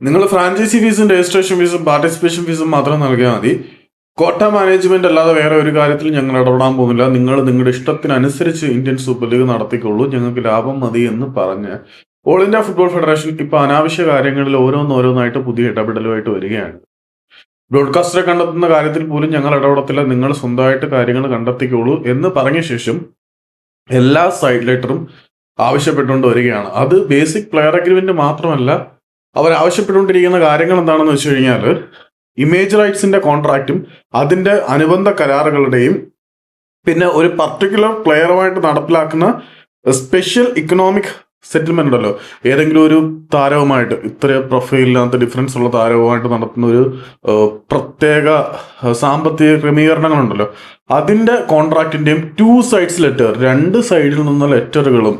നിങ്ങൾ ഫ്രാഞ്ചൈസി ഫീസും രജിസ്ട്രേഷൻ ഫീസും പാർട്ടിസിപ്പേഷൻ ഫീസും മാത്രം നൽകിയാൽ മതി. കോട്ട മാനേജ്മെന്റ് അല്ലാതെ വേറെ ഒരു കാര്യത്തിൽ ഞങ്ങൾ ഇടപെടാൻ പോകുന്നില്ല. നിങ്ങൾ നിങ്ങളുടെ ഇഷ്ടത്തിനനുസരിച്ച് ഇന്ത്യൻ സൂപ്പർ ലീഗ് നടത്തിക്കൊള്ളൂ, ഞങ്ങൾക്ക് ലാഭം മതി എന്ന് പറഞ്ഞ് ഓൾ ഇന്ത്യ ഫുട്ബോൾ ഫെഡറേഷൻ ഇപ്പൊ അനാവശ്യ കാര്യങ്ങളിൽ ഓരോന്നോരോന്നായിട്ട് പുതിയ ഇടപെടലുമായിട്ട് വരികയാണ്. ബ്രോഡ്കാസ്റ്ററെ കണ്ടെത്തുന്ന കാര്യത്തിൽ പോലും ഞങ്ങൾ ഇടപെടത്തില്ല, നിങ്ങൾ സ്വന്തമായിട്ട് കാര്യങ്ങൾ കണ്ടെത്തിക്കോളൂ എന്ന് പറഞ്ഞ ശേഷം എല്ലാ സൈഡ് ലെറ്ററും ആവശ്യപ്പെട്ടുകൊണ്ട് വരികയാണ്. അത് ബേസിക് പ്ലെയർ അഗ്രിമെന്റ് മാത്രമല്ല, അവർ ആവശ്യപ്പെട്ടുകൊണ്ടിരിക്കുന്ന കാര്യങ്ങൾ എന്താണെന്ന് വെച്ച് കഴിഞ്ഞാൽ ഇമേജ് റൈറ്റ്സിന്റെ കോൺട്രാക്റ്റും അതിന്റെ അനുബന്ധ കരാറുകളുടെയും പിന്നെ ഒരു പർട്ടിക്കുലർ പ്ലെയറുമായിട്ട് നടപ്പിലാക്കുന്ന സ്പെഷ്യൽ ഇക്കണോമിക് സെറ്റിൽമെന്റ് ഉണ്ടല്ലോ, ഏതെങ്കിലും ഒരു താരവുമായിട്ട് ഇത്ര പ്രൊഫൈലിനകത്ത് ഡിഫറൻസ് ഉള്ള താരവുമായിട്ട് നടത്തുന്ന ഒരു പ്രത്യേക സാമ്പത്തിക ക്രമീകരണങ്ങളുണ്ടല്ലോ, അതിന്റെ കോൺട്രാക്റ്റിന്റെയും 2 സൈഡ്സ് ലെറ്റർ, 2 സൈഡിൽ നിന്നുള്ള ലെറ്ററുകളും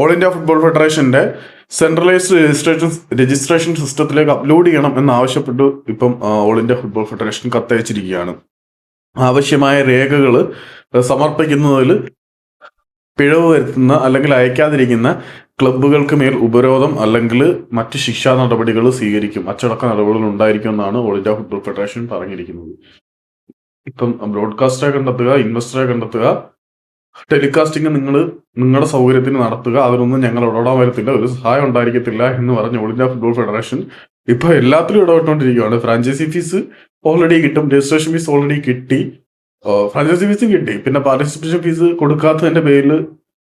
ഓൾ ഇന്ത്യ ഫുട്ബോൾ ഫെഡറേഷന്റെ സെൻട്രലൈസ്ഡ് രജിസ്ട്രേഷൻ സിസ്റ്റത്തിലേക്ക് അപ്ലോഡ് ചെയ്യണം എന്നാവശ്യപ്പെട്ടു ഇപ്പം ഓൾ ഇന്ത്യ ഫുട്ബോൾ ഫെഡറേഷൻ കത്തയച്ചിരിക്കുകയാണ്. ആവശ്യമായ രേഖകൾ സമർപ്പിക്കുന്നതിൽ പിഴവ് വരുത്തുന്ന അല്ലെങ്കിൽ അയക്കാതിരിക്കുന്ന ക്ലബ്ബുകൾക്ക് മേൽ ഉപരോധം അല്ലെങ്കിൽ മറ്റ് ശിക്ഷാ നടപടികൾ സ്വീകരിക്കും, അച്ചടക്ക നടപടികൾ ഉണ്ടായിരിക്കും എന്നാണ് ഓൾ ഇന്ത്യ ഫുട്ബോൾ ഫെഡറേഷൻ പറഞ്ഞിരിക്കുന്നത്. ഇപ്പം ബ്രോഡ്കാസ്റ്ററെ കണ്ടെത്തുക, ഇൻവെസ്റ്ററെ കണ്ടെത്തുക, ടെലികാസ്റ്റിംഗ് നിങ്ങൾ നിങ്ങളുടെ സൗകര്യത്തിന് നടത്തുക, അതിനൊന്നും ഞങ്ങൾ ഇടപെടാൻ വരത്തില്ല, ഒരു സഹായം ഉണ്ടായിരിക്കത്തില്ല എന്ന് പറഞ്ഞ് ഓൾ ഇന്ത്യ ഫുട്ബോൾ ഫെഡറേഷൻ ഇപ്പൊ എല്ലാത്തിലും ഇടപെട്ടുകൊണ്ടിരിക്കുകയാണ്. ഫ്രാഞ്ചൈസി ഫീസ് ഓൾറെഡി കിട്ടും, രജിസ്ട്രേഷൻ ഫീസ് ഓൾറെഡി കിട്ടി, ഫ്രാഞ്ചൈസി ഫീസും കിട്ടി, പിന്നെ പാർട്ടിസിപ്പേഷൻ ഫീസ് കൊടുക്കാത്തതിന്റെ പേരിൽ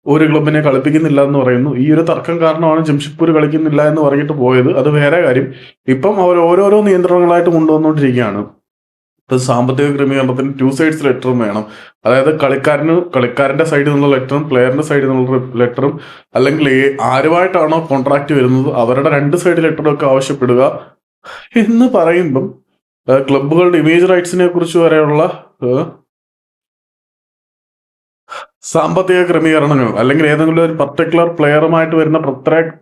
ഒരു ക്ലബിനെ കളിപ്പിക്കുന്നില്ല എന്ന് പറയുന്നു. ഈ ഒരു തർക്കം കാരണമാണ് ജംഷഡ്പൂർ കളിക്കുന്നില്ല എന്ന് പറഞ്ഞിട്ട് പോയത്. അത് വേറെ കാര്യം. ഇപ്പം അവർ ഓരോരോ നിയന്ത്രണങ്ങളായിട്ട് കൊണ്ടുവന്നുകൊണ്ടിരിക്കുകയാണ്. ഇപ്പം സാമ്പത്തിക ക്രമീകരണത്തിന് 2 സൈഡ്സ് ലെറ്ററും വേണം. അതായത് കളിക്കാരന്റെ സൈഡിൽ നിന്നുള്ള ലെറ്ററും പ്ലെയറിന്റെ സൈഡിൽ നിന്നുള്ള ലെറ്ററും, അല്ലെങ്കിൽ ആരുമായിട്ടാണോ കോൺട്രാക്ട് വരുന്നത് അവരുടെ 2 സൈഡ് ലെറ്ററും ഒക്കെ ആവശ്യപ്പെടുക എന്ന് പറയുമ്പം ക്ലബ്ബുകളുടെ ഇമേജ് റൈറ്റ്സിനെ കുറിച്ച് വരെയുള്ള സാമ്പത്തിക ക്രമീകരണങ്ങൾ, അല്ലെങ്കിൽ ഏതെങ്കിലും ഒരു പർട്ടിക്കുലർ പ്ലെയറുമായിട്ട് വരുന്ന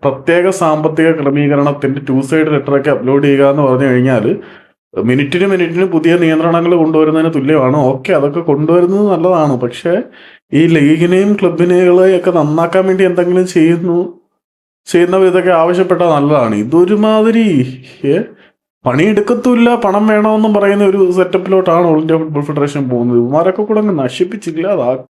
പ്രത്യേക സാമ്പത്തിക ക്രമീകരണത്തിന്റെ 2 സൈഡ് ലെറ്ററൊക്കെ അപ്ലോഡ് ചെയ്യുക എന്ന് പറഞ്ഞു കഴിഞ്ഞാൽ മിനിറ്റിന് പുതിയ നിയന്ത്രണങ്ങൾ കൊണ്ടുവരുന്നതിന് തുല്യമാണ്. ഓക്കെ, അതൊക്കെ കൊണ്ടുവരുന്നത് നല്ലതാണ്. പക്ഷേ ഈ ലീഗിനെയും ക്ലബിനെയൊക്കെ നന്നാക്കാൻ വേണ്ടി എന്തെങ്കിലും ചെയ്യുന്ന വിധമൊക്കെ ആവശ്യപ്പെട്ടാൽ നല്ലതാണ്. ഇതൊരുമാതിരി പണിയെടുക്കത്തുമില്ല, പണം വേണമെന്നും പറയുന്ന ഒരു സെറ്റപ്പിലോട്ടാണ് ഓൾ ഇന്ത്യ ഫുട്ബോൾ ഫെഡറേഷൻ പോകുന്നത്. ഇവന്മാരൊക്കെ കൂടെ അങ്ങ് നശിപ്പിച്ചില്ല.